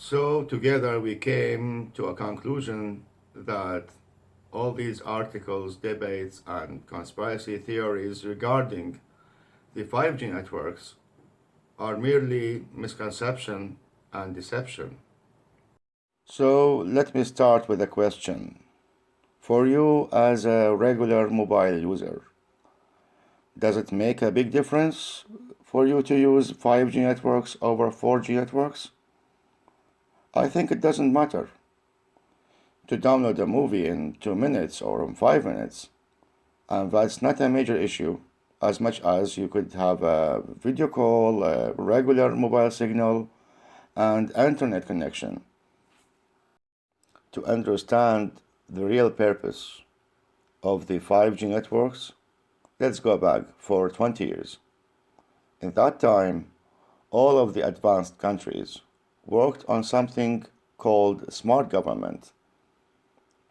So together we came to a conclusion that all these articles, debates, and conspiracy theories regarding the 5G networks are merely misconception and deception. So let me start with a question. For you as a regular mobile user, does it make a big difference for you to use 5G networks over 4G networks? I think it doesn't matter. To download a movie in 2 minutes or in 5 minutes, and that's not a major issue as much as you could have a video call, a regular mobile signal, and internet connection. To understand the real purpose of the 5G networks, let's go back for 20 years. In that time, all of the advanced countries worked on something called smart government,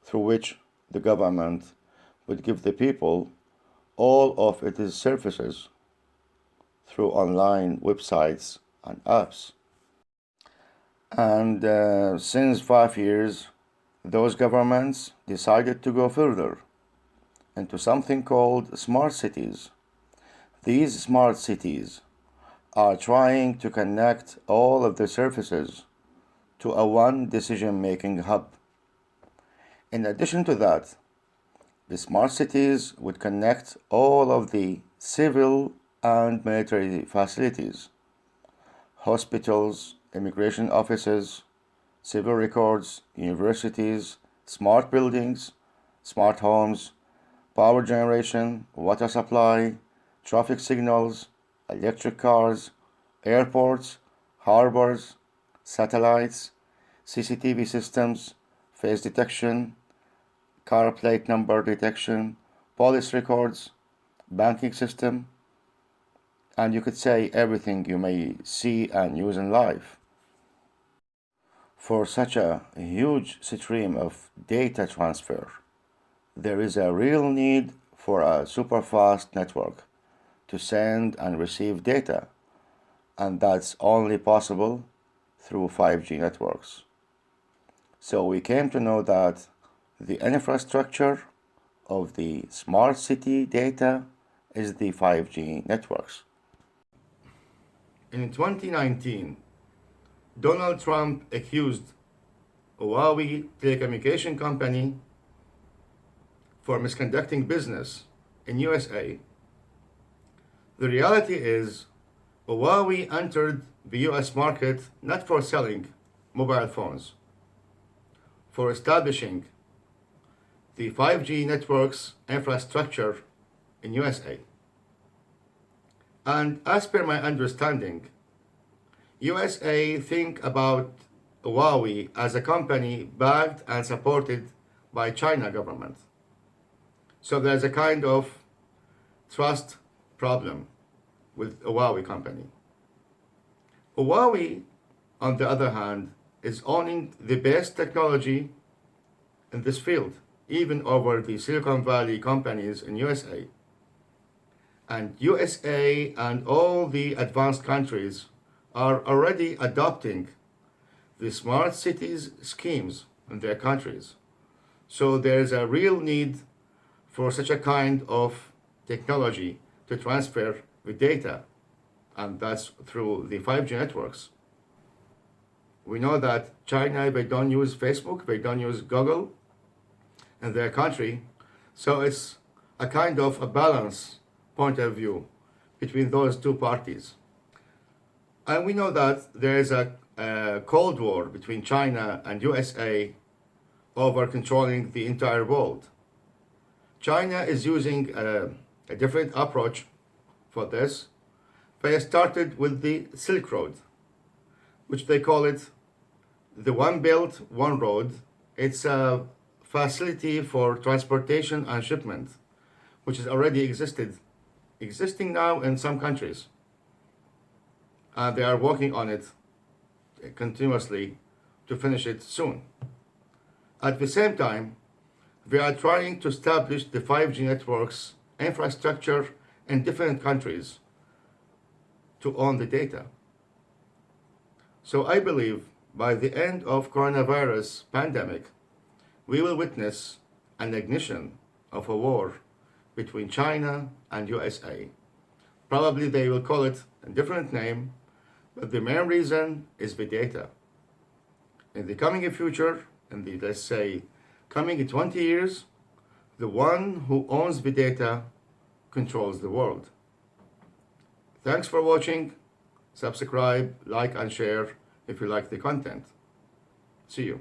through which the government would give the people all of its services through online websites and apps. And since 5 years, those governments decided to go further into something called smart cities. These smart cities are trying to connect all of the services to a one decision-making hub. In addition to that, the smart cities would connect all of the civil and military facilities, hospitals, immigration offices, civil records, universities, smart buildings, smart homes, power generation, water supply, traffic signals, electric cars, airports, harbors, satellites, CCTV systems, face detection, car plate number detection, police records, banking system, and you could say everything you may see and use in life. For such a huge stream of data transfer, there is a real need for a super fast network to send and receive data, and that's only possible through 5G networks. So we came to know that the infrastructure of the smart city data is the 5G networks. In 2019, Donald Trump accused Huawei telecommunication company for misconducting business in USA. The reality is Huawei entered the US market not for selling mobile phones, for establishing the 5G networks infrastructure in USA. And as per my understanding, USA think about Huawei as a company backed and supported by China government. So there's a kind of trust problem with Huawei company. Huawei, on the other hand, is owning the best technology in this field, even over the Silicon Valley companies in USA. And USA and all the advanced countries are already adopting the smart cities schemes in their countries. So there's a real need for such a kind of technology to transfer the data, and that's through the 5G networks. We know that China, they don't use Facebook, they don't use Google in their country, so it's a kind of a balance point of view between those two parties. And we know that there is a Cold War between China and USA over controlling the entire world. China is using a different approach for this. They started with the Silk Road, which they call it the One Belt, One Road. It's a facility for transportation and shipment, which has already existing now in some countries. They are working on it continuously to finish it soon. At the same time, we are trying to establish the 5G networks infrastructure in different countries to own the data. So I believe by the end of coronavirus pandemic, we will witness an ignition of a war between China and USA. Probably they will call it a different name, but the main reason is the data. In the coming future, in the, let's say, coming 20 years, the one who owns the data controls the world. Thanks for watching. Subscribe, like, and share if you like the content. See you.